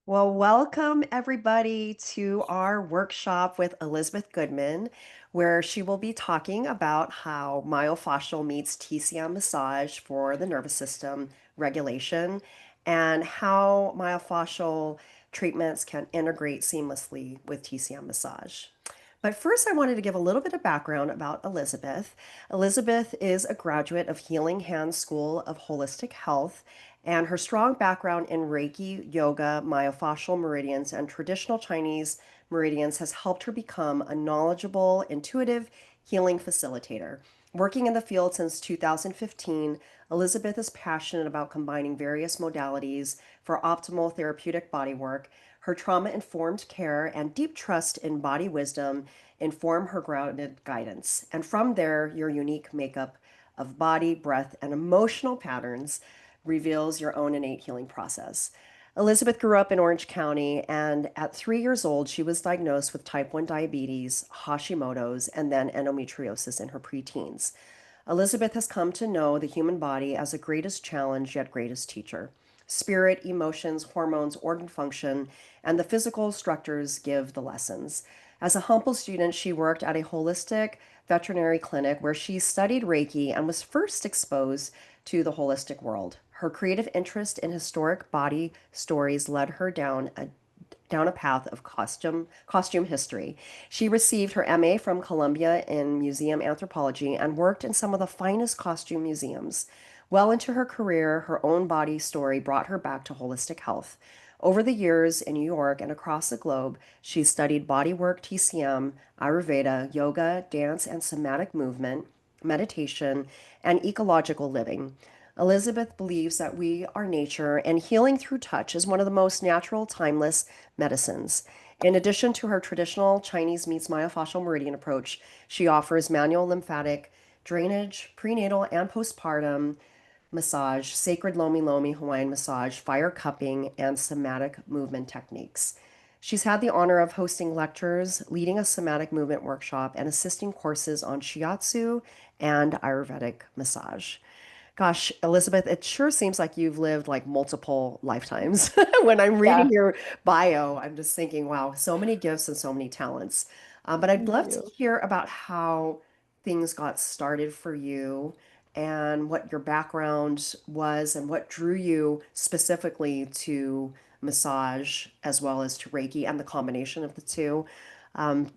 Well, welcome everybody to our workshop with Elizabeth Goodman, where she will be talking about how myofascial meets TCM massage for the nervous system regulation and how myofascial treatments can integrate seamlessly with TCM massage. But first, I wanted to give a little bit of background about Elizabeth. Elizabeth is a graduate of Healing Hands School of Holistic Health, and her strong background in Reiki, yoga, myofascial meridians, and traditional Chinese meridians has helped her become a knowledgeable, intuitive healing facilitator. Working in the field since 2015, Elizabeth is passionate about combining various modalities for optimal therapeutic bodywork. Her trauma informed care and deep trust in body wisdom inform her grounded guidance. And from there, your unique makeup of body, breath, and emotional patterns reveals your own innate healing process. Elizabeth grew up in Orange County, and at 3 years old, she was diagnosed with type 1 diabetes, Hashimoto's, and then endometriosis in her preteens. Elizabeth has come to know the human body as the greatest challenge, yet greatest teacher. Spirit, emotions, hormones, organ function, and the physical structures give the lessons. As a humble student, she worked at a holistic veterinary clinic where she studied Reiki and was first exposed to the holistic world. Her creative interest in historic body stories led her down a path of costume history. She received her MA from Columbia in museum anthropology and worked in some of the finest costume museums. Well into her career, her own body story brought her back to holistic health. Over the years in New York and across the globe, she studied bodywork, TCM, Ayurveda, yoga, dance, and somatic movement, meditation, and ecological living. Elizabeth believes that we are nature, and healing through touch is one of the most natural, timeless medicines. In addition to her traditional Chinese meets myofascial meridian approach, she offers manual lymphatic drainage, prenatal and postpartum massage, sacred Lomi Lomi Hawaiian massage, fire cupping, and somatic movement techniques. She's had the honor of hosting lectures, leading a somatic movement workshop, and assisting courses on shiatsu and Ayurvedic massage. Gosh, Elizabeth, it sure seems like you've lived like multiple lifetimes. When I'm Yeah, reading your bio, I'm just thinking, wow, so many gifts and so many talents. But I'd thank love to you. hear about how things got started for you and what your background was and what drew you specifically to massage as well as to Reiki and the combination of the two.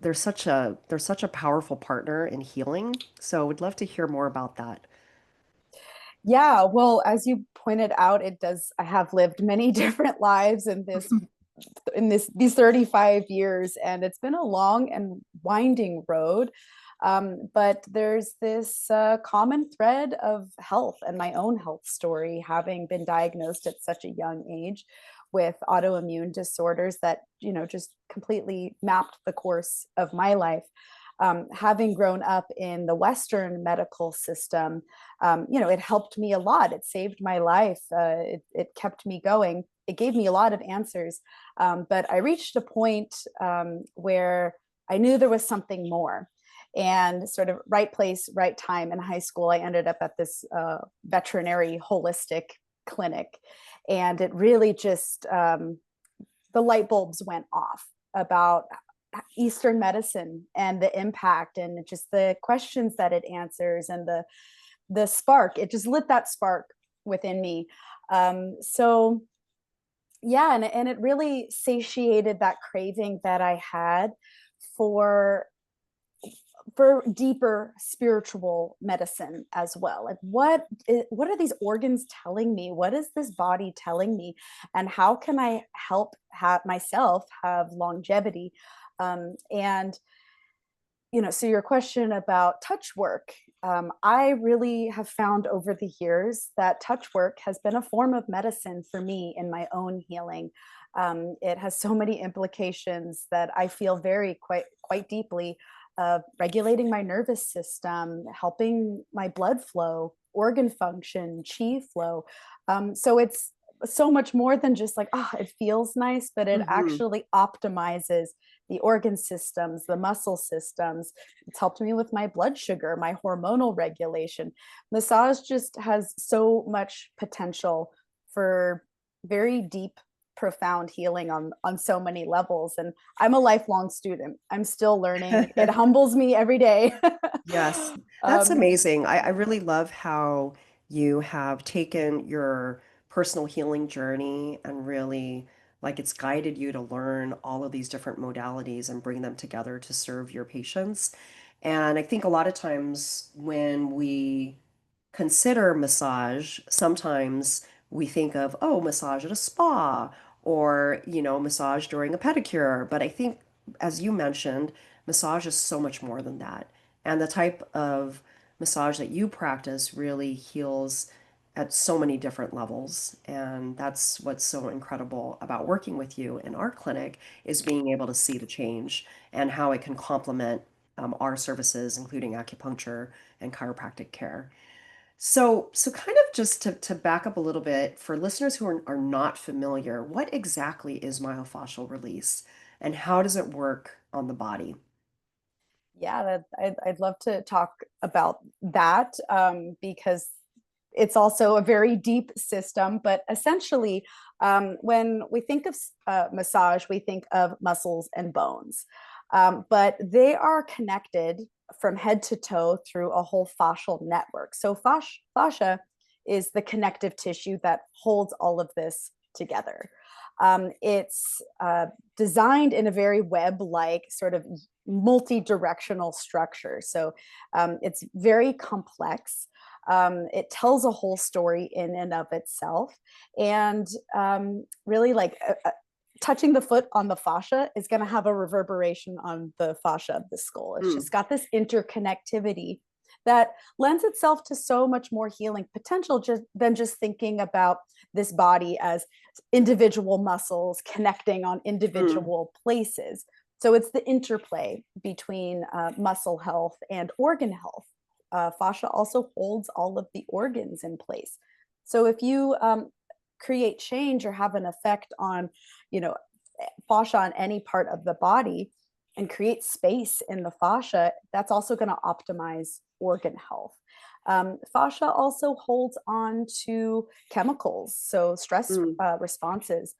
They're such a powerful partner in healing. So we'd love to hear more about that. Yeah, well, as you pointed out, it does. I have lived many different lives in these 35 years, and it's been a long and winding road. But there's this common thread of health and my own health story, having been diagnosed at such a young age with autoimmune disorders that just completely mapped the course of my life. Having grown up in the Western medical system, it helped me a lot. It saved my life. It kept me going. It gave me a lot of answers. But I reached a point where I knew there was something more. And sort of right place, right time in high school, I ended up at this veterinary holistic clinic. And it really just, the light bulbs went off about Eastern medicine and the impact and just the questions that it answers and the spark. It just lit that spark within me. So yeah, and it really satiated that craving that I had for for deeper spiritual medicine as well. Like what are these organs telling me? What is this body telling me? And how can I help have myself have longevity? And so your question about touch work, I really have found over the years that touch work has been a form of medicine for me in my own healing. It has so many implications that I feel very quite deeply, regulating my nervous system, helping my blood flow, organ function, chi flow. So it's so much more than just like, oh, it feels nice, but it Hmm. actually optimizes the organ systems, the muscle systems. It's helped me with my blood sugar, my hormonal regulation. Massage just has so much potential for very deep profound healing on so many levels. And I'm a lifelong student. I'm still learning. It humbles me every day. Yes, that's um, amazing. I really love how you have taken your personal healing journey and really, like, it's guided you to learn all of these different modalities and bring them together to serve your patients. And I think a lot of times when we consider massage, sometimes we think of, oh, massage at a spa or, massage during a pedicure. But I think, as you mentioned, massage is so much more than that. And the type of massage that you practice really heals at so many different levels. And that's what's so incredible about working with you in our clinic is being able to see the change and how it can complement our services, including acupuncture and chiropractic care. So kind of just to back up a little bit, for listeners who are not familiar, what exactly is myofascial release and how does it work on the body? yeah, I'd love to talk about that, because it's also a very deep system. But essentially, when we think of massage, we think of muscles and bones, but they are connected from head to toe through a whole fascial network. So fascia is the connective tissue that holds all of this together. It's designed in a very web-like sort of multi-directional structure. So it's very complex. It tells a whole story in and of itself. And really, like touching the foot on the fascia is going to have a reverberation on the fascia of the skull. It's Mm, just got this interconnectivity that lends itself to so much more healing potential than just thinking about this body as individual muscles connecting on mm, individual places. So it's the interplay between muscle health and organ health. Fascia also holds all of the organs in place. So if you create change or have an effect on, you know, fascia on any part of the body and create space in the fascia, that's also going to optimize organ health. Fascia also holds on to chemicals, so stress mm, responses,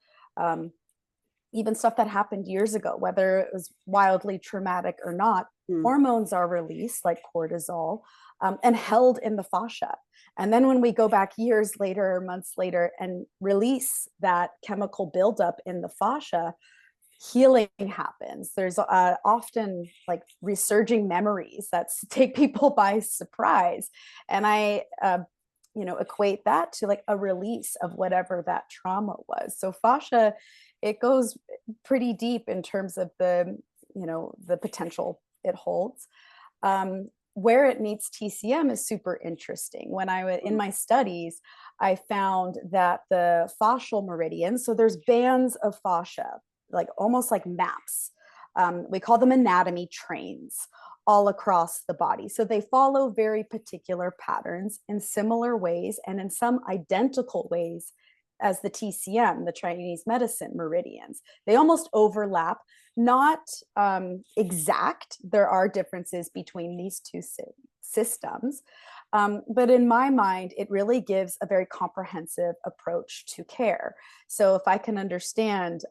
even stuff that happened years ago, whether it was wildly traumatic or not. mm. Hormones are released, like cortisol, and held in the fascia. And then when we go back years later or months later and release that chemical buildup in the fascia, healing happens. There's often like resurging memories that take people by surprise. And I, equate that to like a release of whatever that trauma was. So fascia, it goes pretty deep in terms of the potential it holds. Where it meets TCM is super interesting. When I was in my studies, I found that the fascial meridians, so there's bands of fascia, like almost like maps. We call them anatomy trains all across the body. So they follow very particular patterns in similar ways and in some identical ways as the TCM, the Chinese medicine meridians. They almost overlap, not exact. There are differences between these two systems. But in my mind, it really gives a very comprehensive approach to care. So if I can understand,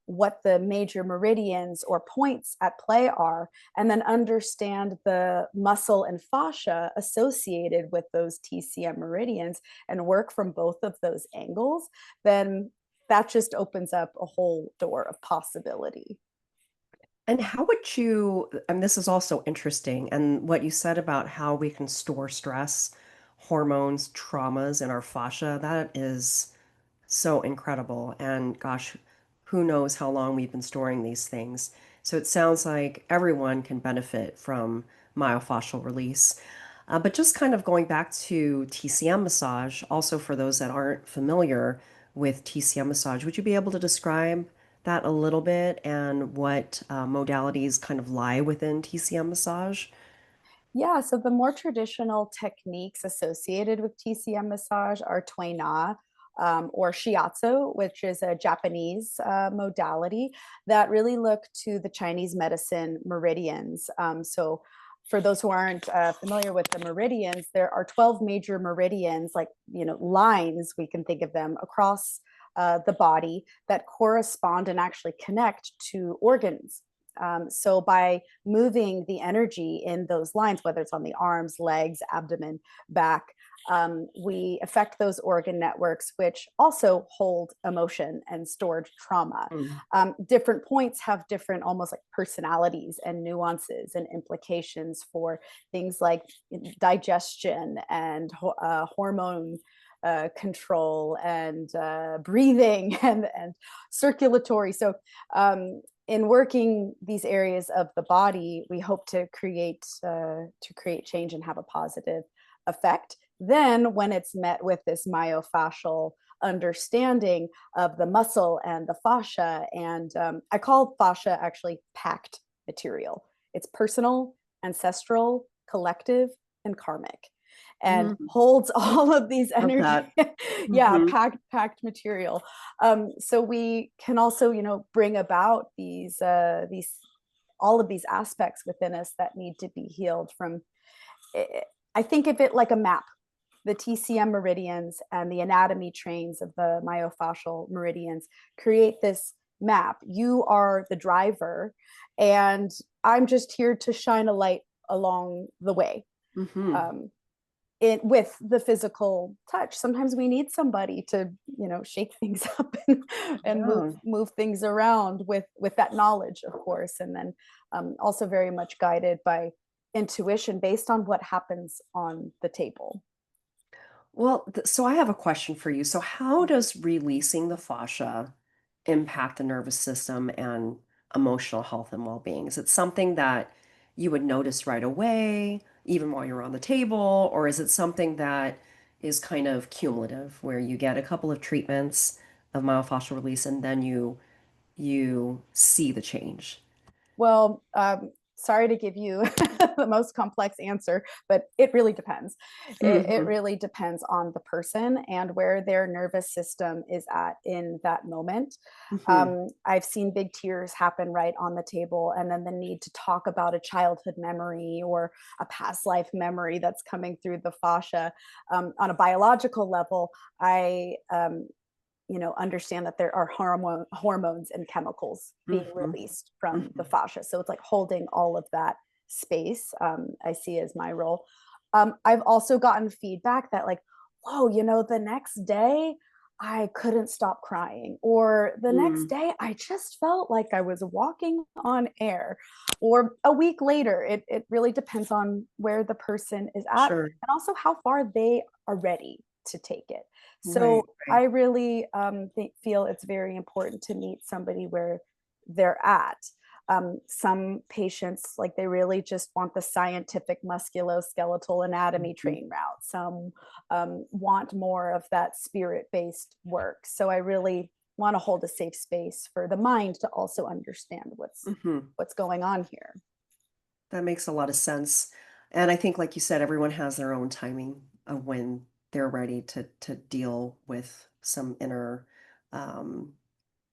what the major meridians or points at play are, and then understand the muscle and fascia associated with those TCM meridians and work from both of those angles, then that just opens up a whole door of possibility. And how would you, and this is also interesting, and what you said about how we can store stress, hormones, traumas in our fascia, that is so incredible. And gosh, who knows how long we've been storing these things. So it sounds like everyone can benefit from myofascial release. But just kind of going back to TCM massage, also for those that aren't familiar with TCM massage, would you be able to describe that a little bit and what modalities kind of lie within TCM massage? Yeah, so the more traditional techniques associated with TCM massage are Tui Na, or Shiatsu, which is a Japanese modality that really look to the Chinese medicine meridians. So for those who aren't familiar with the meridians, there are 12 major meridians, like, lines, we can think of them across the body that correspond and actually connect to organs. So by moving the energy in those lines, whether it's on the arms, legs, abdomen, back, we affect those organ networks, which also hold emotion and stored trauma. Mm. Different points have different, almost like personalities and nuances and implications for things like digestion and hormone control and breathing and circulatory. So in working these areas of the body, we hope to create change and have a positive effect. Then, when it's met with this myofascial understanding of the muscle and the fascia, and I call fascia actually packed material. It's personal, ancestral, collective, and karmic, and Mm. holds all of these Love energy. that. Yeah, Hmm. packed material. So we can also, bring about these all of these aspects within us that need to be healed from. I think of it like a map. The TCM meridians and the anatomy trains of the myofascial meridians create this map. You are the driver, and I'm just here to shine a light along the way. Hmm. Um, with the physical touch, sometimes we need somebody to shake things up and Yeah. move things around with that knowledge, of course, and then also very much guided by intuition based on what happens on the table. Well, so I have a question for you. So, how does releasing the fascia impact the nervous system and emotional health and well-being? Is it something that you would notice right away, even while you're on the table, or is it something that is kind of cumulative, where you get a couple of treatments of myofascial release and then you see the change? Well, sorry to give you the most complex answer, but it really depends. It Hmm. really depends on the person and where their nervous system is at in that moment. Hmm. I've seen big tears happen right on the table, and then the need to talk about a childhood memory or a past life memory that's coming through the fascia. On a biological level, I understand that there are hormones and chemicals being Hmm. released from the Hmm. fascia. So it's like holding all of that space. I see as my role. I've also gotten feedback that like, whoa, the next day I couldn't stop crying, or the next Mm. day I just felt like I was walking on air, or a week later. It really depends on where the person is at Sure. and also how far they are ready to take it. Right, So right. I really feel it's very important to meet somebody where they're at. Some patients, like, they really just want the scientific musculoskeletal anatomy Mhm. train route. Some want more of that spirit-based work. So I really want to hold a safe space for the mind to also understand Mhm. what's going on here. That makes a lot of sense. And I think, like you said, everyone has their own timing of when they're ready to deal with some inner, um,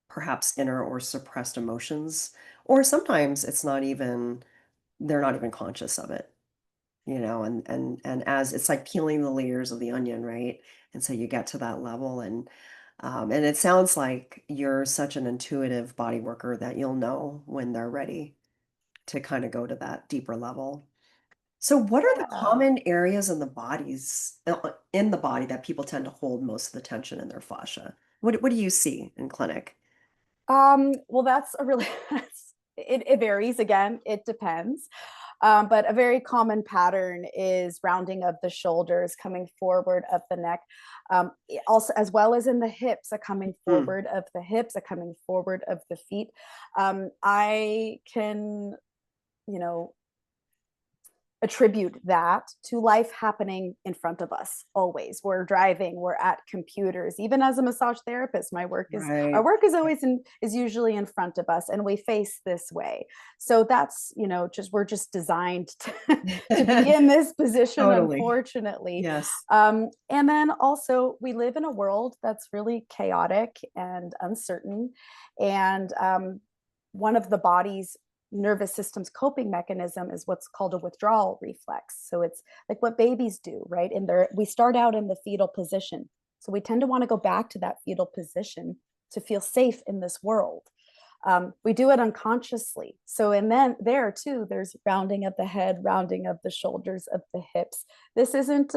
perhaps inner or suppressed emotions. Or sometimes it's not even, they're not even conscious of it, and as it's like peeling the layers of the onion, right? And so you get to that level, and it sounds like you're such an intuitive body worker that you'll know when they're ready to kind of go to that deeper level. So what are the Yeah. common areas in the body that people tend to hold most of the tension in their fascia? What do you see in clinic? Well, that's a really it varies. Again, it depends. But a very common pattern is rounding of the shoulders, coming forward of the neck, also as well as in the hips, a coming Mm. forward of the hips, a coming forward of the feet. I can, you know, attribute that to life happening in front of us always. We're driving, we're at computers. Even as a massage therapist, our Right. work is always is usually in front of us, and we face this way. So that's, just we're just designed to be in this position, Totally. unfortunately. Yes. And then also, we live in a world that's really chaotic and uncertain, and one of the body's nervous system's coping mechanism is what's called a withdrawal reflex. So it's like what babies do, right? We start out in the fetal position. So we tend to want to go back to that fetal position to feel safe in this world. We do it unconsciously. So, and then there too, there's rounding of the head, rounding of the shoulders, of the hips. This isn't,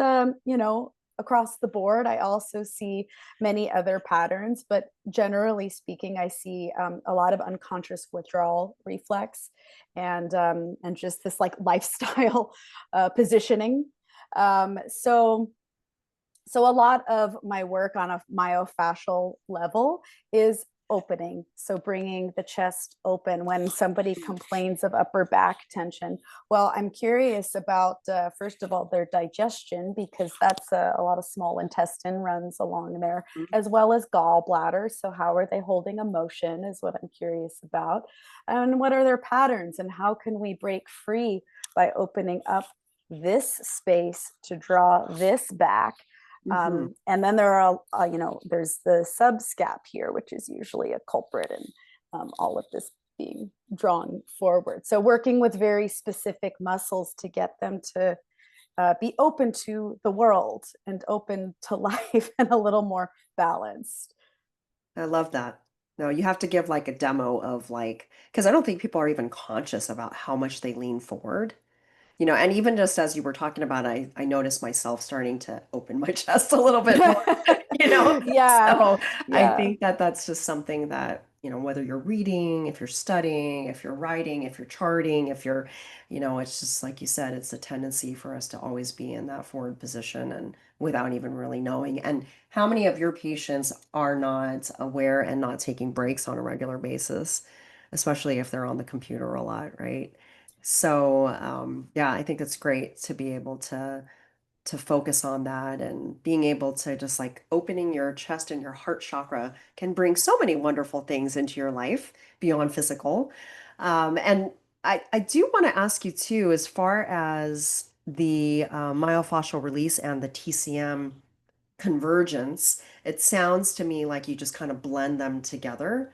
across the board. I also see many other patterns, but generally speaking, I see a lot of unconscious withdrawal reflex and just this like lifestyle positioning. So so a lot of my work on a myofascial level is opening. So bringing the chest open when somebody complains of upper back tension. Well, I'm curious about, first of all, their digestion, because that's a lot of small intestine runs along there, as well as gallbladder. So how are they holding emotion is what I'm curious about. And what are their patterns and how can we break free by opening up this space to draw this back. Mm-hmm. And then there are, there's the subscap here, which is usually a culprit in all of this being drawn forward. So working with very specific muscles to get them to be open to the world and open to life and a little more balanced. I love that. No, you have to give like a demo of like, because I don't think people are even conscious about how much they lean forward. And even just as you were talking about, I noticed myself starting to open my chest a little bit more, you know? Yeah, So I yeah. think that that's just something that, whether you're reading, if you're studying, if you're writing, if you're charting, if you're, it's just like you said, it's a tendency for us to always be in that forward position and without even really knowing. And how many of your patients are not aware and not taking breaks on a regular basis, especially if they're on the computer a lot, right? So, yeah, I think it's great to be able to focus on that and being able to just like opening your chest and your heart chakra can bring so many wonderful things into your life beyond physical. And I do want to ask you too, as far as the myofascial release and the TCM convergence, it sounds to me like you just kind of blend them together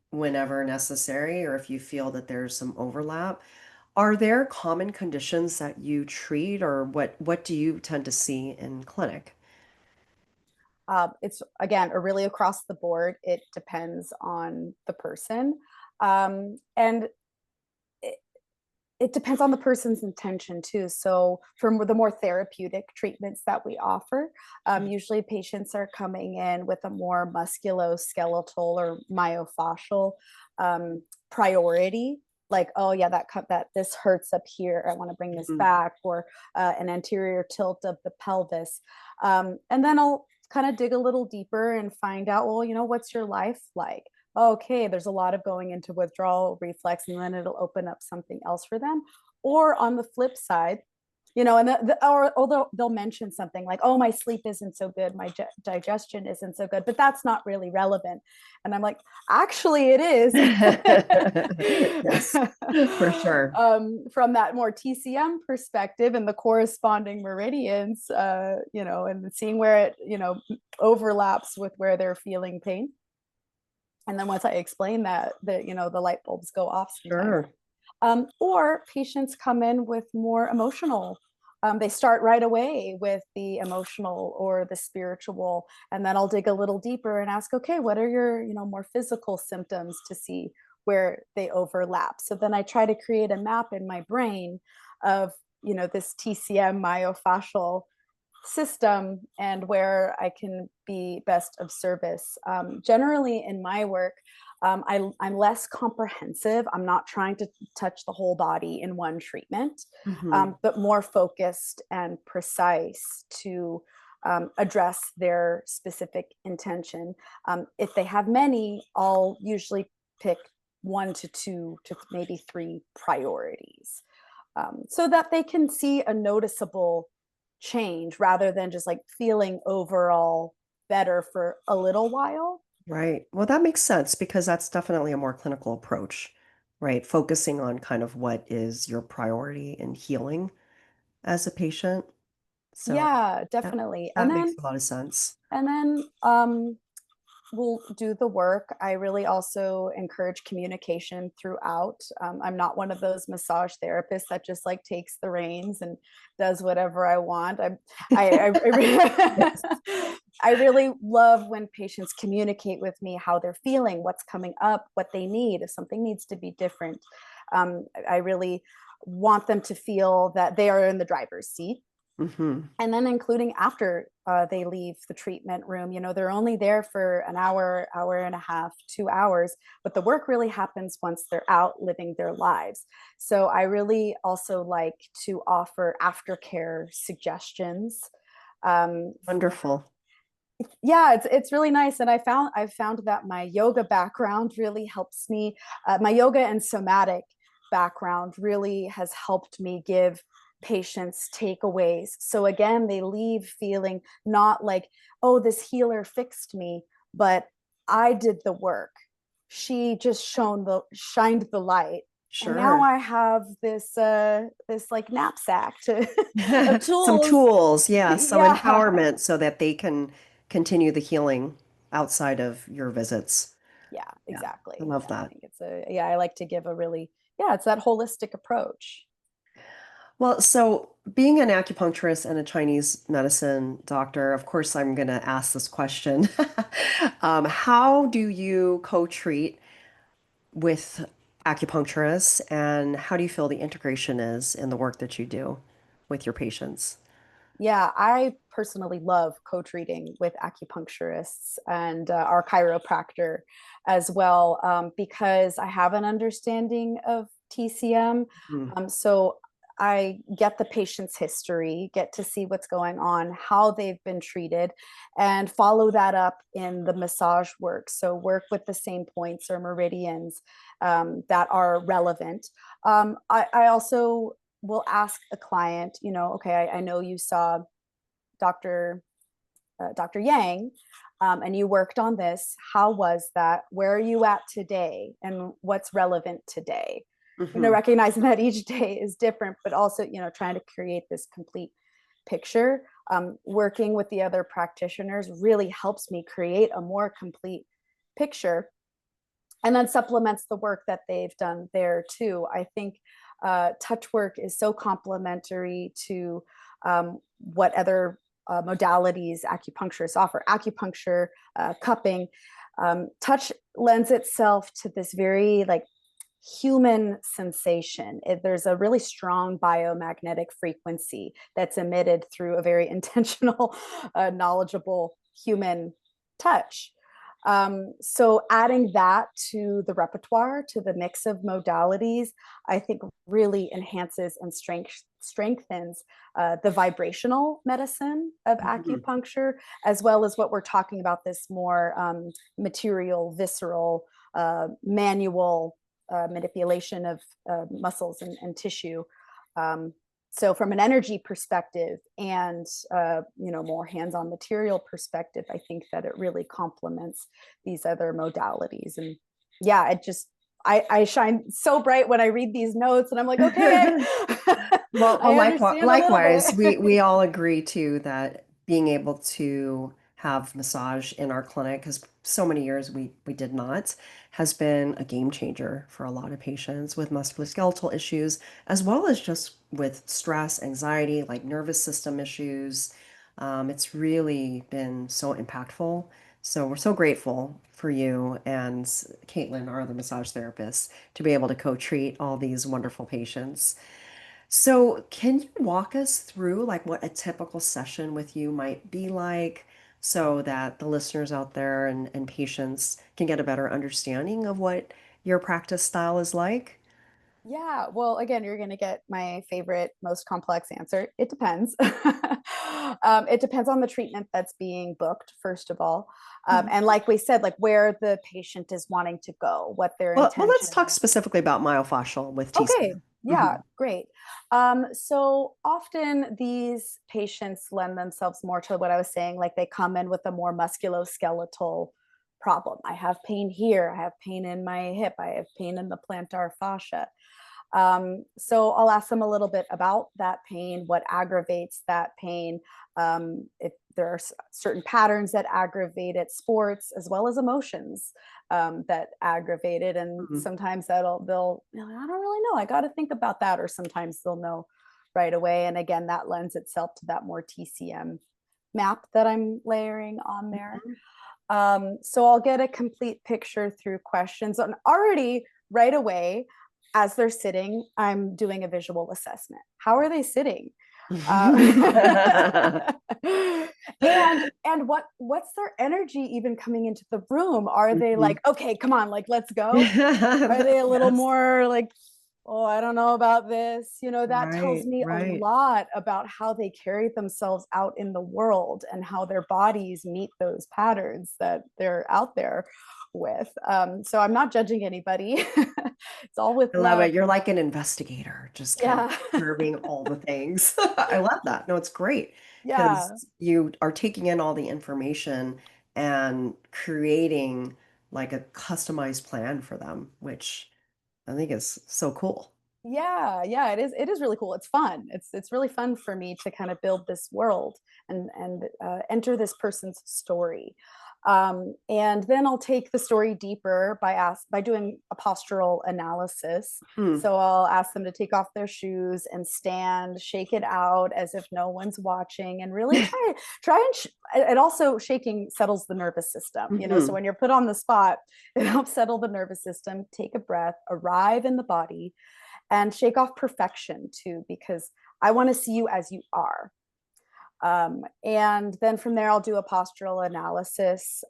whenever necessary, or if you feel that there's some overlap. Are there common conditions that you treat, or what do you tend to see in clinic? It's again a really across the board. It depends on the person, and it, it depends on the person's intention too. So for the more therapeutic treatments that we offer, usually patients are coming in with a more musculoskeletal or myofascial priority. Like, oh yeah, that this hurts up here. I want to bring this Mhm. back, or an anterior tilt of the pelvis, and then I'll kind of dig a little deeper and find out, well, what's your life like? Okay, there's a lot of going into withdrawal reflex, and then it'll open up something else for them. Or on the flip side, and or although they'll mention something like, oh, my sleep isn't so good, my digestion isn't so good, but that's not really relevant. And I'm like, actually, it is. Yes, for sure. From that more TCM perspective and the corresponding meridians, and seeing where it, overlaps with where they're feeling pain. And then once I explain that, the light bulbs go off sometimes. Sure. Or patients come in with more emotional. They start right away with the emotional or the spiritual, and then I'll dig a little deeper and ask, okay, what are your, more physical symptoms to see where they overlap. So then I try to create a map in my brain of, this TCM myofascial system and where I can be best of service. Generally, in my work, I'm less comprehensive. I'm not trying to touch the whole body in one treatment, Hmm. but more focused and precise to address their specific intention. If they have many, I'll usually pick 1 to 2 to maybe 3 priorities, so that they can see a noticeable change rather than just like feeling overall better for a little while. Right. Well, that makes sense because that's definitely a more clinical approach, right? Focusing on kind of what is your priority in healing as a patient. So Yeah, that definitely. that makes a lot of sense. And then will do the work. I really also encourage communication throughout. I'm not one of those massage therapists that just like takes the reins and does whatever I want. Yes. I really love when patients communicate with me how they're feeling, what's coming up, what they need, if something needs to be different. I really want them to feel that they are in the driver's seat. Hmm. And then including after they leave the treatment room, they're only there for an hour, hour and a half, 2 hours, but the work really happens once they're out living their lives. So I really also like to offer aftercare suggestions. um, Wonderful. yeah, it's really nice, and I found that my yoga background really helps me. My yoga and somatic background really has helped me give patients takeaways, so again they leave feeling not like, oh, this healer fixed me, but I did the work. She just shined the light, and now Sure. I have this like knapsack to of Some tools. tools, yeah, some Yeah. empowerment so that they can continue the healing outside of your visits. Yeah, Yeah, I exactly. love Yeah, I that. think I like to give a really, yeah, it's that holistic approach. Well, so being an acupuncturist and a Chinese medicine doctor, of course, I'm going to ask this question. How do you co-treat with acupuncturists, and how do you feel the integration is in the work that you do with your patients? Yeah, I personally love co-treating with acupuncturists and our chiropractor as well, because I have an understanding of TCM. Mm, So I get the patient's history, get to see what's going on, how they've been treated, and follow that up in the massage work. So work with the same points or meridians that are relevant. I also will ask a client, okay, I know you saw Dr. Dr. Yang, and you worked on this. How was that? Where are you at today? And what's relevant today? hmm. Recognizing that each day is different, but also, trying to create this complete picture. Working with the other practitioners really helps me create a more complete picture, and then supplements the work that they've done there too. I think touch work is so complementary to what other modalities acupuncturists offer. Acupuncture, cupping, touch lends itself to this very like human sensation. There's a really strong biomagnetic frequency that's emitted through a very intentional, knowledgeable human touch. So adding that to the repertoire, to the mix of modalities, I think really enhances and strengthens the vibrational medicine of Hmm. acupuncture, as well as what we're talking about, this more material, visceral, manual manipulation of muscles and tissue. Um, so from an energy perspective and more hands-on material perspective, I think that it really complements these other modalities. And yeah, it just I shine so bright when I read these notes, and I'm like, okay, Well, I understand a little likewise, bit. we all agree too that being able to have massage in our clinic, because so many years we did not, has been a game changer for a lot of patients with musculoskeletal issues, as well as just with stress, anxiety, like nervous system issues. It's really been so impactful. So we're so grateful for you and Caitlin, our other massage therapist, to be able to co-treat all these wonderful patients. So, can you walk us through like what a typical session with you might be like so that the listeners out there and patients can get a better understanding of what your practice style is like? Yeah, well, again, you're going to get my favorite, most complex answer. It depends. It depends on the treatment that's being booked, first of all. And like we said, like where the patient is wanting to go, what their Well, let's intention talk is. specifically about myofascial with Okay, TCM. yeah, Hmm. great. So often these patients lend themselves more to what I was saying, like they come in with a more musculoskeletal problem. I have pain here, I have pain in my hip, I have pain in the plantar fascia. So I'll ask them a little bit about that pain, what aggravates that pain, if there are certain patterns that aggravate it, sports as well as emotions that aggravate it. And Mhm. sometimes they'll, I don't really know. I got to think about that. Or sometimes they'll know right away. And again, that lends itself to that more TCM map that I'm layering on there. Mhm. So I'll get a complete picture through questions. And already right away, as they're sitting, I'm doing a visual assessment. How are they sitting? Uh, and what's their energy even coming into the room? Are they Mhm. like, okay, come on, like let's go? Are they a little Yes. more like, oh, I don't know about this? That tells Right, me a right. lot about how they carry themselves out in the world and how their bodies meet those patterns that they're out there with. So I'm not judging anybody. It's all with I love love. it. You're like an investigator, just kind of Yeah. observing all the things. I love that. No, it's great Yeah. because you are taking in all the information and creating like a customized plan for them, which I think is so cool. Yeah, it is really cool. It's fun. It's really fun for me to kind of build this world and enter this person's story. And then I'll take the story deeper by doing a postural analysis. Hmm. So I'll ask them to take off their shoes and stand, shake it out as if no one's watching, and really it also, shaking settles the nervous system. So Hmm. when you're put on the spot, it helps settle the nervous system. Take a breath, arrive in the body, and shake off perfection too, because I want to see you as you are. And then from there, I'll do a postural analysis,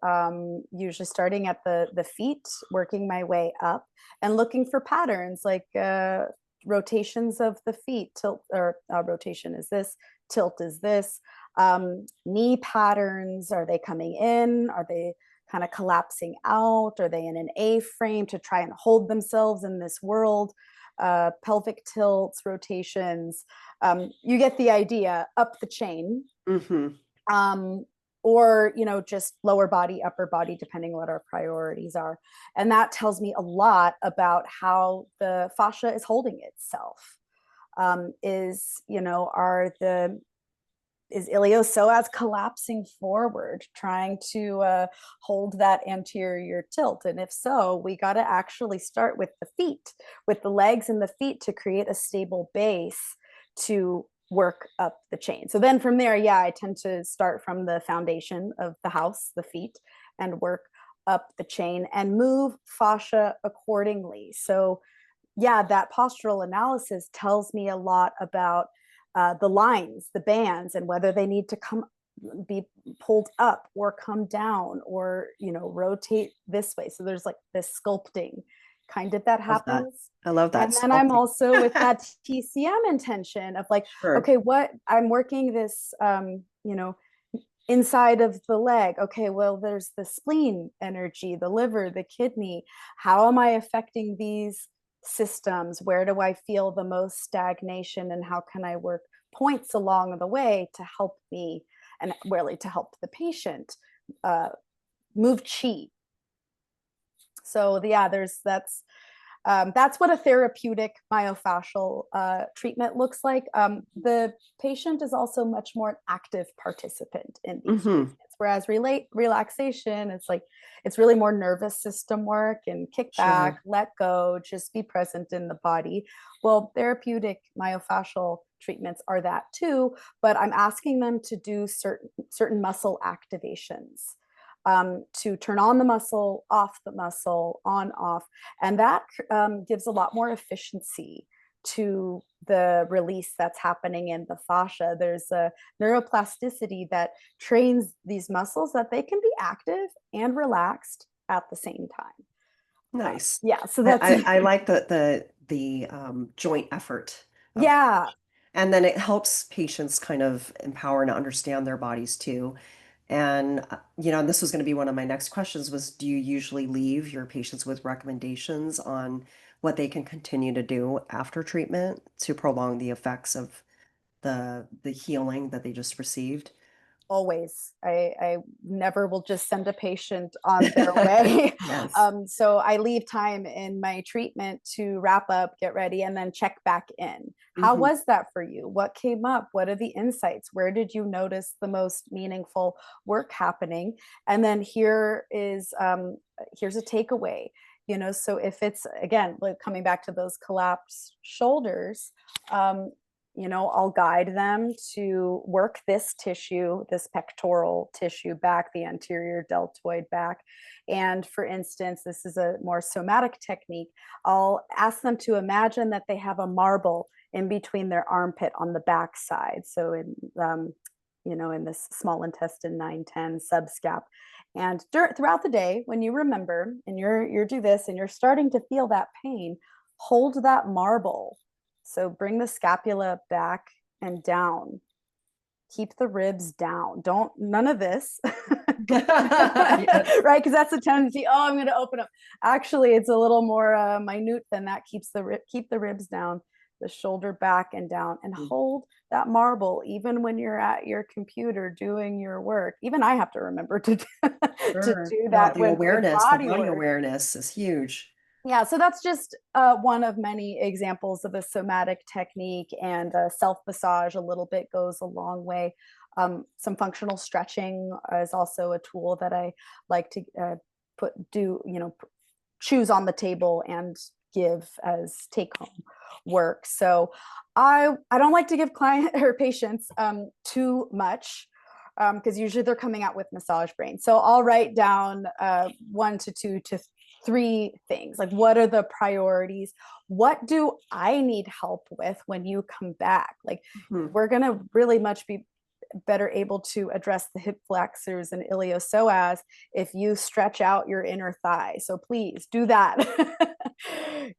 usually starting at the feet, working my way up and looking for patterns like rotations of the feet, tilt or rotation is this, tilt is this, knee patterns. Are they coming in? Are they kind of collapsing out? Are they in an A frame to try and hold themselves in this world? Pelvic tilts, rotations. You get the idea, up the chain. Hmm. um, or just lower body, upper body, depending on what our priorities are. And that tells me a lot about how the fascia is holding itself. Is are the is iliopsoas collapsing forward, trying to hold that anterior tilt? And if so, we got to actually start with the feet, with the legs and the feet, to create a stable base to work up the chain. So then from there, yeah, I tend to start from the foundation of the house, the feet, and work up the chain and move fascia accordingly. So yeah, that postural analysis tells me a lot about the lines, the bands, and whether they need to be pulled up or come down or rotate this way. So there's like this sculpting kind of that Love that. happens. I love that And then I'm sculpting. also with that TCM intention of like, Sure. okay, what I'm working this, inside of the leg. Okay, well, there's the spleen energy, the liver, the kidney. How am I affecting these systems? Where do I feel the most stagnation? And how can I work points along the way to help me and really to help the patient uh, move chi? So yeah, that's what a therapeutic myofascial treatment looks like. The patient is also much more an active participant in these Hmm. treatments, whereas relaxation, it's really more nervous system work and kick back, Sure. let go, just be present in the body. Well, therapeutic myofascial treatments are that too, but I'm asking them to do certain muscle activations. To turn on the muscle, off the muscle, on, off. And that gives a lot more efficiency to the release that's happening in the fascia. There's a neuroplasticity that trains these muscles that they can be active and relaxed at the same time. Nice. Yeah, so I, that's, I like the joint effort of, yeah. and then it helps patients kind of empower and understand their bodies too. And and this was going to be one of my next questions was, do you usually leave your patients with recommendations on what they can continue to do after treatment to prolong the effects of the healing that they just received? Always. I never will just send a patient on their way. Yes. So I leave time in my treatment to wrap up, get ready, and then check back in. How Hmm. was that for you? What came up? What are the insights? Where did you notice the most meaningful work happening? And then here's a takeaway. So if it's, again, like coming back to those collapsed shoulders, um, I'll guide them to work this tissue, this pectoral tissue back, the anterior deltoid back. And for instance, this is a more somatic technique. I'll ask them to imagine that they have a marble in between their armpit on the back side. So in this small intestine 9-10 subscap. And throughout the day, when you remember and you're do this and you're starting to feel that pain, hold that marble. So bring the scapula back and down. Keep the ribs down. None of this. Yes. Right? Because that's a tendency. Oh, I'm going to open up. Actually, it's a little more minute than that. Keep the ribs down, the shoulder back and down, and hold that marble even when you're at your computer doing your work. Even I have to remember to to Sure. do No, that the with awareness, the body body work. awareness is huge. Yeah, so that's just one of many examples of a somatic technique, and self massage a little bit goes a long way. Some functional stretching is also a tool that I like to choose on the table and give as take home work. So I don't like to give client or patients too much, because usually they're coming out with massage brain. So I'll write down 1 to 2 to 3 things. Like, what are the priorities? What do I need help with when you come back? Like, Mhm. we're going to really much be better able to address the hip flexors and iliopsoas if you stretch out your inner thigh. So please do that.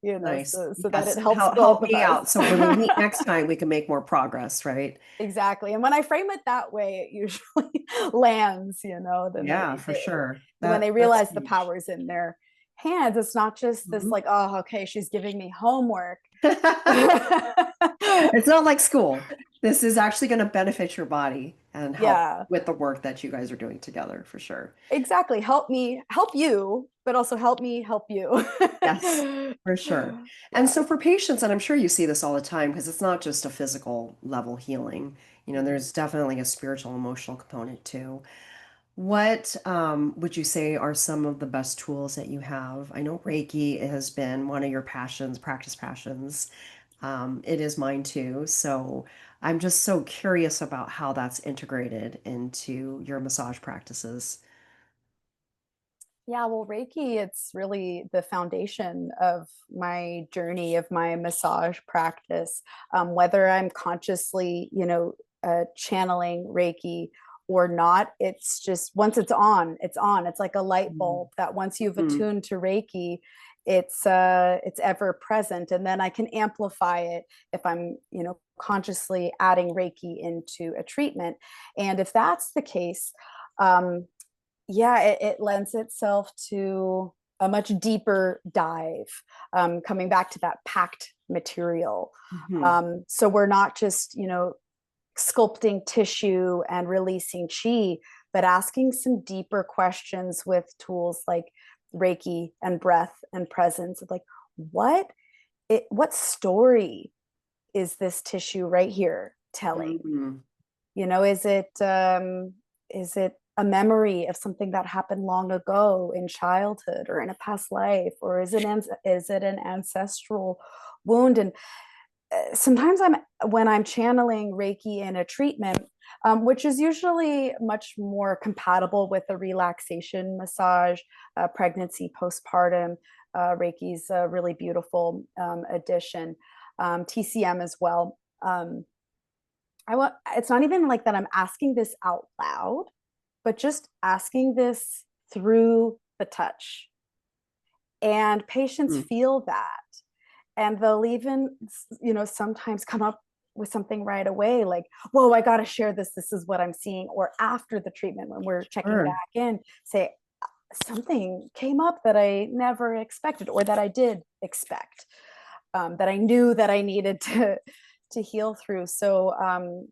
Nice. So that Yes. it helps Help both of me us. out. So when we meet next time, we can make more progress, right? Exactly. And when I frame it that way, it usually lands, then Yeah, for sure. when they That's realize the huge. power's in their hands, it's not just this Mhm. like, oh, okay, she's giving me homework. It's not like school. This is actually going to benefit your body and help Yeah, with the work that you guys are doing together, for sure. exactly. Help me help you, but also help me help you. Yes, for sure. And Yeah. so for patients, and I'm sure you see this all the time because it's not just a physical level healing, Mhm. there's definitely a spiritual, emotional component too. What would you say are some of the best tools that you have? I know Reiki has been one of your passions, practice passions. It is mine too. So I'm just so curious about how that's integrated into your massage practices. Yeah, well, Reiki, it's really the foundation of my journey, of my massage practice. Whether I'm consciously, channeling Reiki or not, it's just once it's on, it's on. It's like a light bulb that once you've Mm-hmm. attuned to Reiki, it's ever present, and then I can amplify it if I'm, consciously adding Reiki into a treatment. And if that's the case, um, yeah, it lends itself to a much deeper dive, coming back to that packed material. Hmm. So we're not just, sculpting tissue and releasing chi, but asking some deeper questions with tools like Reiki and breath and presence of like, what story is this tissue right here telling? Hmm. Is it a memory of something that happened long ago in childhood or in a past life, or is it an ancestral wound? And sometimes when I'm channeling Reiki in a treatment, which is usually much more compatible with a relaxation massage, pregnancy, postpartum. Reiki's a really beautiful addition. TCM as well. It's not even like that I'm asking this out loud, but just asking this through the touch. And patients feel that. And they'll even, sometimes come up with something right away, like, whoa, I got to share this. This is what I'm seeing. Or after the treatment, when we're checking Sure. back in, say, something came up that I never expected, or that I did expect, that I knew that I needed to heal through. So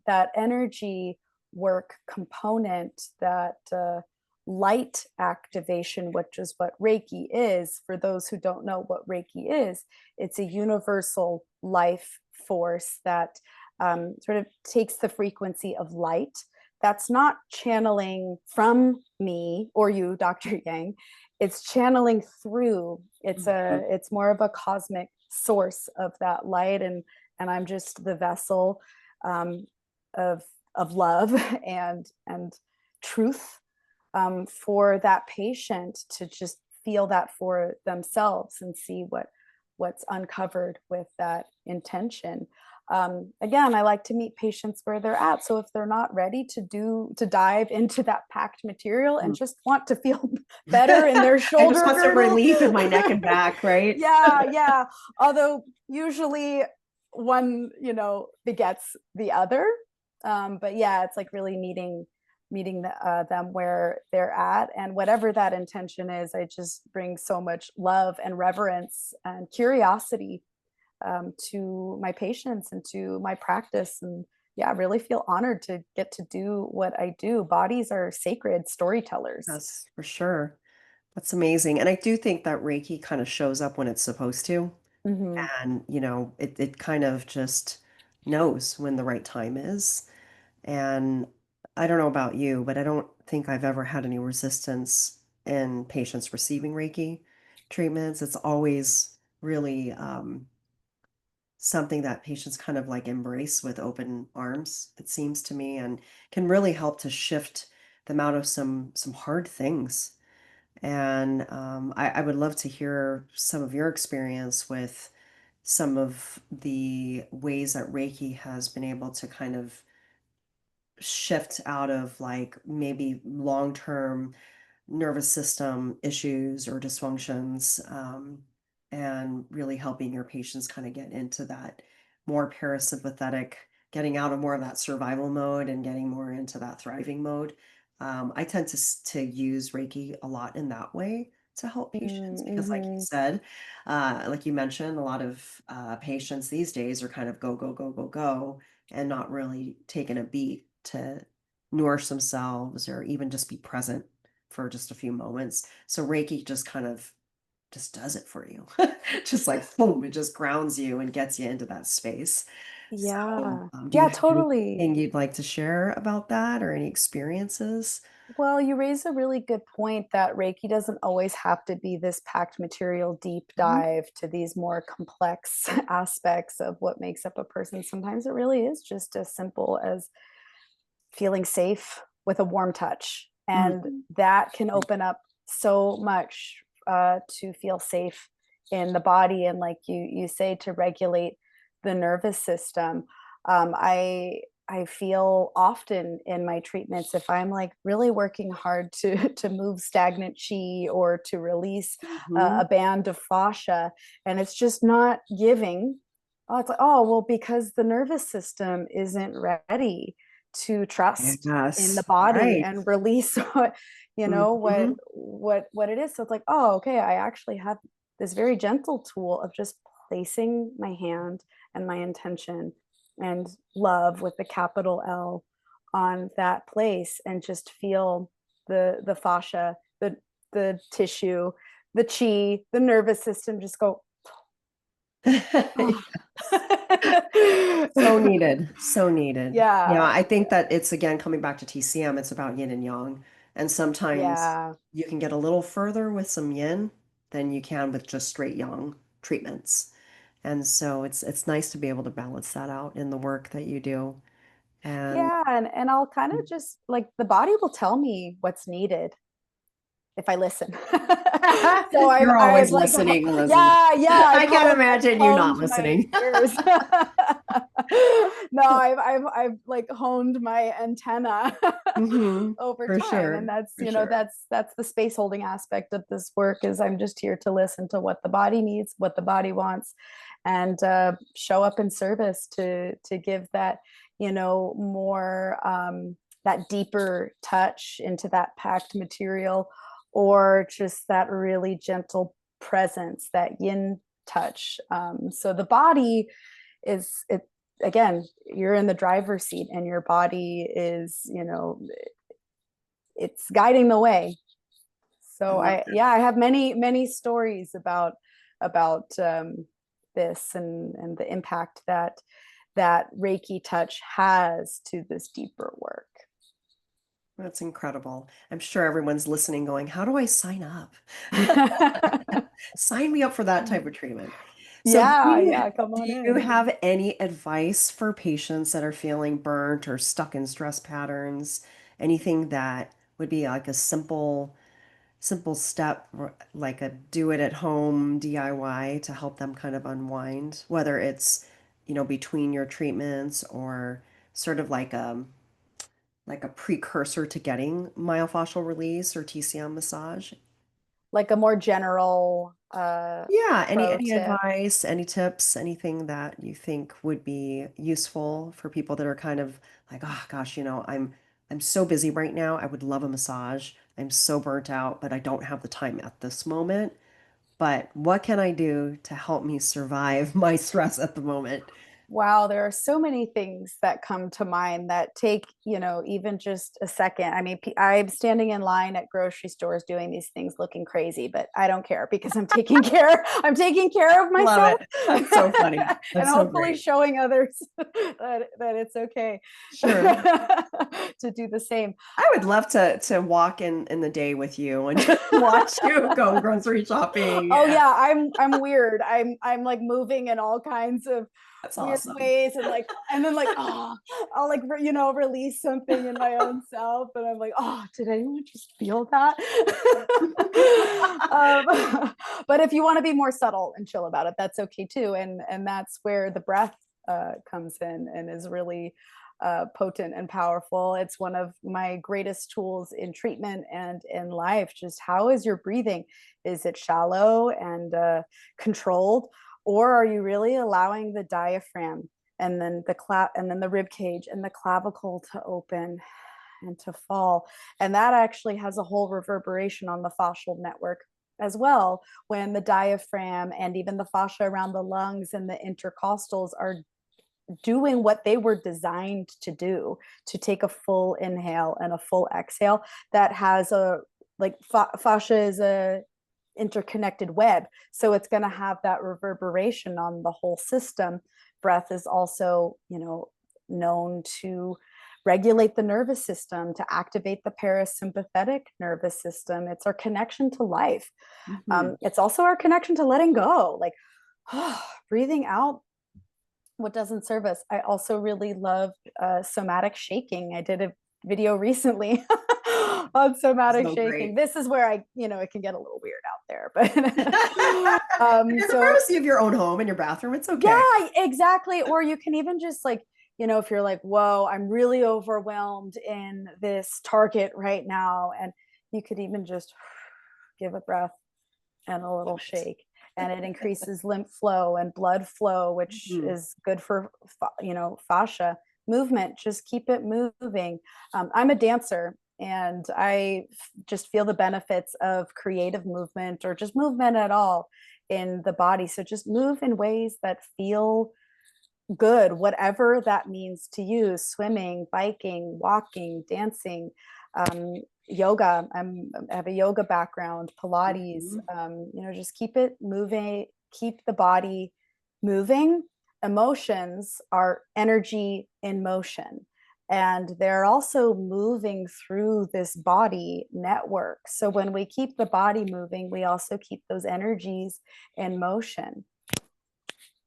that energy work component, that light activation, which is what Reiki is. For those who don't know what Reiki is, it's a universal life force that sort of takes the frequency of light. That's not channeling from me or you, Dr. Yang. It's channeling through. It's more of a cosmic source of that light, and I'm just the vessel um, of love and truth for that patient to just feel that for themselves and see what's uncovered with that intention. Again, I like to meet patients where they're at. So if they're not ready to dive into that packed material and just want to feel better in their I just shoulder want some girdle, relief in my neck and back, right? yeah. Although usually one, begets the other. But yeah, it's like really meeting them where they're at, and whatever that intention is, I just bring so much love and reverence and curiosity to my patients and to my practice. And yeah, I really feel honored to get to do what I do. Bodies are sacred storytellers. Yes, for sure. That's amazing. And I do think that Reiki kind of shows up when it's supposed to. Mm-hmm. And, it kind of just knows when the right time is. And I don't know about you, but I don't think I've ever had any resistance in patients receiving Reiki treatments. It's always really something that patients kind of like embrace with open arms, it seems to me, and can really help to shift them out of some hard things. And I would love to hear some of your experience with some of the ways that Reiki has been able to kind of shift out of like maybe long-term nervous system issues or dysfunctions, and really helping your patients kind of get into that more parasympathetic, getting out of more of that survival mode and getting more into that thriving mode. I tend to use Reiki a lot in that way to help patients because, like you Mm-hmm. said, like you mentioned, a lot of patients these days are kind of go, go, go, go, go, and not really taking a beat to nourish themselves or even just be present for just a few moments. So Reiki just kind of just does it for you. Just like boom, it just grounds you and gets you into that space. So, Yeah. do you Yeah, have totally. anything you'd like to share about that or any experiences? Well, you raise a really good point that Reiki doesn't always have to be this packed material deep Mhm. dive to these more complex aspects of what makes up a person. Sometimes it really is just as simple as feeling safe with a warm touch. And Mhm. that can open up so much to feel safe in the body. And like you say, to regulate the nervous system. I feel often in my treatments, if I'm like really working hard to move stagnant chi or to release Mhm. a band of fascia, and it's just not giving. Oh, it's like, oh, well, because the nervous system isn't ready to trust in the Yes, body right. and release what Mhm. what it is. So it's like, oh, okay, I actually have this very gentle tool of just placing my hand and my intention and love with the capital L on that place, and just feel the fascia, the tissue, the chi, the nervous system just go, oh. So needed, so needed. Yeah, Yeah, I think that it's again coming back to TCM, it's about yin and yang. And sometimes yeah. you can get a little further with some yin than you can with just straight yang treatments. And so it's nice to be able to balance that out in the work that you do. And Yeah, and I'll kind of just like the body will tell me what's needed if I listen. So I've you're I've always like listening, Elizabeth. yeah, I can't imagine you not honed my listening. ears. No, I've like honed my antenna Hmm. over For time, and sure, that's for sure. that's the space holding aspect of this work. Is I'm just here to listen to what the body needs, what the body wants, and show up in service to give that more that deeper touch into that packed material, or just that really gentle presence, that yin touch. So the body is it again, you're in the driver's seat and your body is, it's guiding the way. I So love I have many stories about this and the impact that Reiki touch has to this deeper work. That's incredible. I'm sure everyone's listening going, how do I sign up? Sign me up for that type of treatment. So Yeah, come do on you in. have any advice for patients that are feeling burnt or stuck in stress patterns? Anything that would be like a simple step, like a do it at home DIY to help them kind of unwind, whether it's, between your treatments or sort of like a precursor to getting myofascial release or TCM massage? Like a more general Yeah, pro any tip. advice, any tips, anything that you think would be useful for people that are kind of like, oh gosh, I'm so busy right now. I would love a massage. I'm so burnt out, but I don't have the time at this moment. But what can I do to help me survive my stress at the moment? Wow, there are so many things that come to mind that take, even just a second. I mean, I'm standing in line at grocery stores doing these things looking crazy, but I don't care because I'm taking care of Love myself it. That's so funny. and That's so hopefully great. showing others that it's okay Sure. to do the same. I would love to walk in the day with you and just watch you go grocery shopping. Oh Yeah, yeah, I'm weird. I'm like moving in all kinds of that's weird awesome. ways and then like I'll like release something in my own self and I'm like, oh, did anyone just feel that? But if you want to be more subtle and chill about it, that's okay too. And that's where the breath comes in and is really potent and powerful. It's one of my greatest tools in treatment and in life. Just how is your breathing? Is it shallow and controlled, or are you really allowing the diaphragm and then the rib cage and the clavicle to open and to fall? And that actually has a whole reverberation on the fascial network as well, when the diaphragm and even the fascia around the lungs and the intercostals are doing what they were designed to do, to take a full inhale and a full exhale. That has a like fascia is a interconnected web, so it's going to have that reverberation on the whole system. Breath is also, known to regulate the nervous system, to activate the parasympathetic nervous system. It's our connection to life. Mhm. It's also our connection to letting go, like breathing out what doesn't serve us. I also really love somatic shaking. I did a video recently on somatic So shaking. great. This is where it can get a little weird out there, but In the so privacy of your own home and your bathroom, it's okay. yeah, exactly. Or you can even just like, if you're like, whoa, I'm really overwhelmed in this Target right now, and you could even just give a breath and a little Love it. shake, and it increases lymph flow and blood flow, which Mhm. is good for fascia movement. Just keep it moving. I'm a dancer and just feel the benefits of creative movement or just movement at all in the body. So just move in ways that feel good, whatever that means to you: swimming, biking, walking, dancing, yoga. I have a yoga background, Pilates. Mhm. Just keep it moving, keep the body moving. Emotions are energy in motion, and they're also moving through this body network. So when we keep the body moving, we also keep those energies in motion.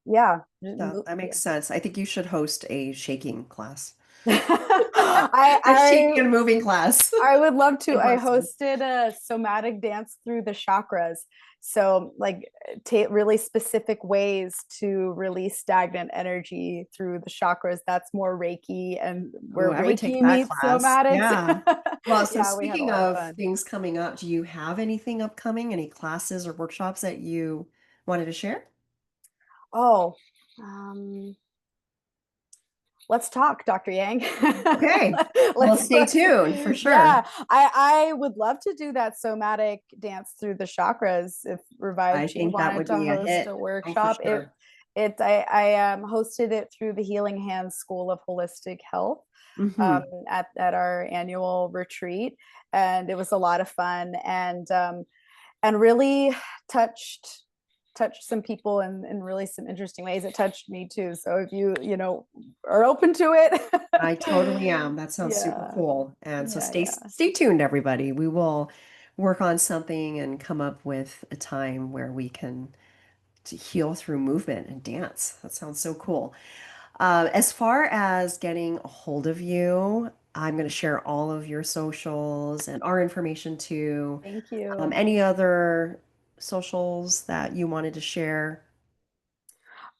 Yeah. That makes sense. I think you should host a shaking class. I A I shaking and moving class I would love to. in I person. hosted a somatic dance through the chakras. So, like, really specific ways to release stagnant energy through the chakras. That's more Reiki, and Oh, where I would take Reiki that meets class. somatics. Yeah. Well, so Yeah, we had a speaking lot of of fun. things coming up, do you have anything upcoming? Any classes or workshops that you wanted to share? Oh, um, let's talk, Dr. Yang. Okay. Well, stay Let's tuned for sure. yeah, I would love to do that somatic dance through the chakras if Revive I Chi think that wanted would to be a host hit. a Oh, for workshop. It sure. I hosted it through the Healing Hands School of Holistic Health Hmm. at our annual retreat, and it was a lot of fun and really touched touched some people in really some interesting ways. It touched me too. So if you are open to I it, totally am. That sounds super yeah, cool. And so yeah, stay yeah. tuned, everybody. We will work on something and come up with a time where we can to heal through movement and dance. That sounds so cool. As far as getting a hold of you, I'm going to share all of your socials and our information too. Thank you. Any other socials that you wanted to share?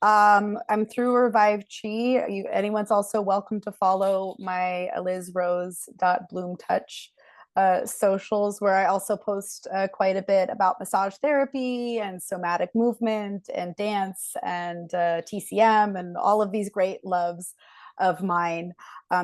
I'm through Revive Chi. Anyone's also welcome to follow my lizrose.bloomtouch socials, where I also post quite a bit about massage therapy and somatic movement and dance and TCM and all of these great loves of mine.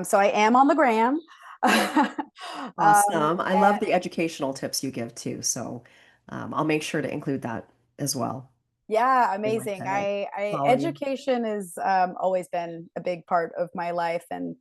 So I am on the gram. Awesome. I love And the educational tips you give too. So I'll make sure to include that as well. yeah, I like amazing. to I follow you. education has always been a big part of my life, and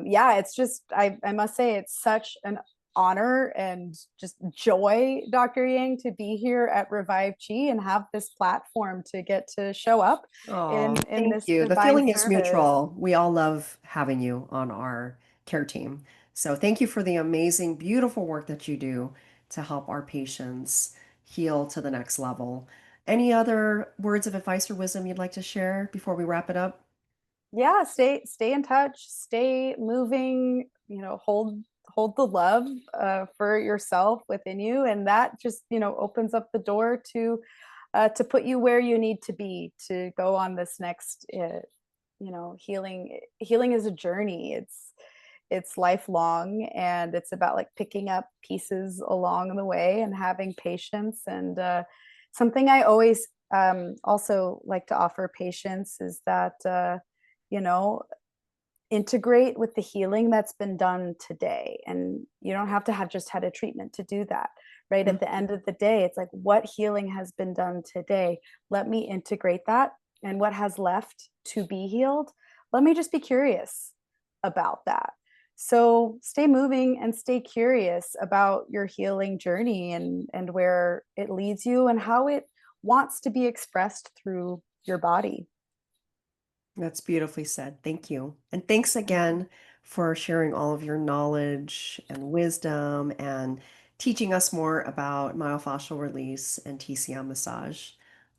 yeah, it's just I must say it's such an honor and just joy, Dr. Yang, to be here at Revive Chi and have this platform to get to show up Oh, in thank this you. The divine feeling is service. mutual. We all love having you on our care team. So thank you for the amazing, beautiful work that you do to help our patients heal to the next level. Any other words of advice or wisdom you'd like to share before we wrap it up? Yeah, stay in touch, stay moving, hold the love for yourself within you, and that just opens up the door to put you where you need to be to go on this next healing is a journey. It's lifelong, and it's about like picking up pieces along the way and having patience. And something I always also like to offer patients is that you know integrate with the healing that's been done today, and you don't have to have just had a treatment to do that. Right at the end of the day, it's like, what healing has been done today? Let me integrate that, and what has left to be healed, let me just be curious about that. So stay moving and stay curious about your healing journey, and where it leads you and how it wants to be expressed through your body. That's beautifully said. Thank you. And thanks again for sharing all of your knowledge and wisdom and teaching us more about myofascial release and TCM massage,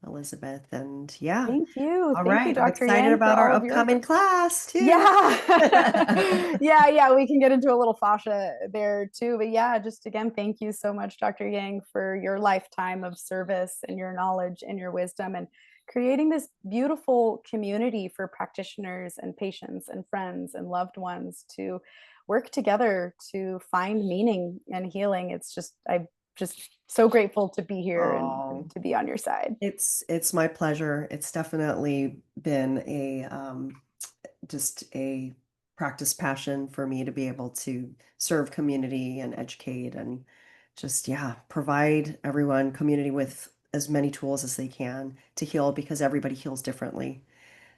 Elizabeth. And yeah, Thank you. all Thank you, right. I'm Dr. excited Yang, for about our all of your. upcoming class too. Yeah. Yeah. We can get into a little fascia there too. But yeah, just again, thank you so much, Dr. Yang, for your lifetime of service and your knowledge and your wisdom, and creating this beautiful community for practitioners and patients and friends and loved ones to work together to find meaning and healing. I'm just so grateful to be here and Oh, to be on your side. it's my pleasure. It's definitely been a just a practice passion for me to be able to serve community and educate and just, yeah, provide everyone community with as many tools as they can to heal because everybody heals differently.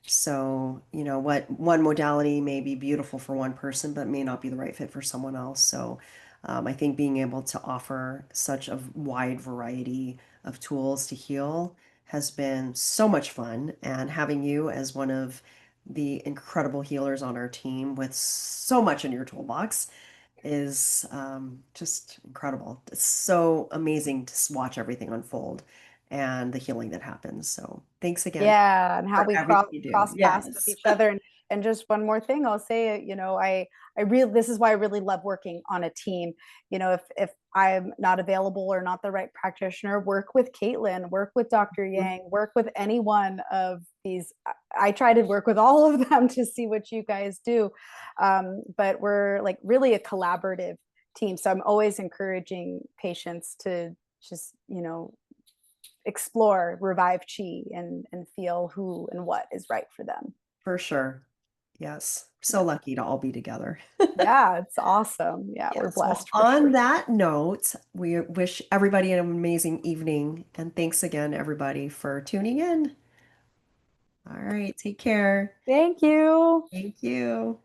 So, what one modality may be beautiful for one person, but may not be the right fit for someone else. So, I think being able to offer such a wide variety of tools to heal has been so much fun. And having you as one of the incredible healers on our team with so much in your toolbox is just incredible. It's so amazing to watch everything unfold and the healing that happens. So, thanks again Yeah, and how for we everything you do. cross paths with Yes. each other. And just one more thing I'll say, I really, this is why I really love working on a team. If I'm not available or not the right practitioner, work with Caitlin, work with Dr. Yang, work with any one of these. I try to work with all of them to see what you guys do. But we're like really a collaborative team. So I'm always encouraging patients to just, explore Revive Chi and feel who and what is right for them. For sure. Yes. So Yeah. lucky to all be together. Yeah, it's awesome. Yeah, we're Yes. Well, blessed for on sure. that note, we wish everybody an amazing evening. And thanks again, everybody, for tuning in. All right, take care. Thank you. Thank you.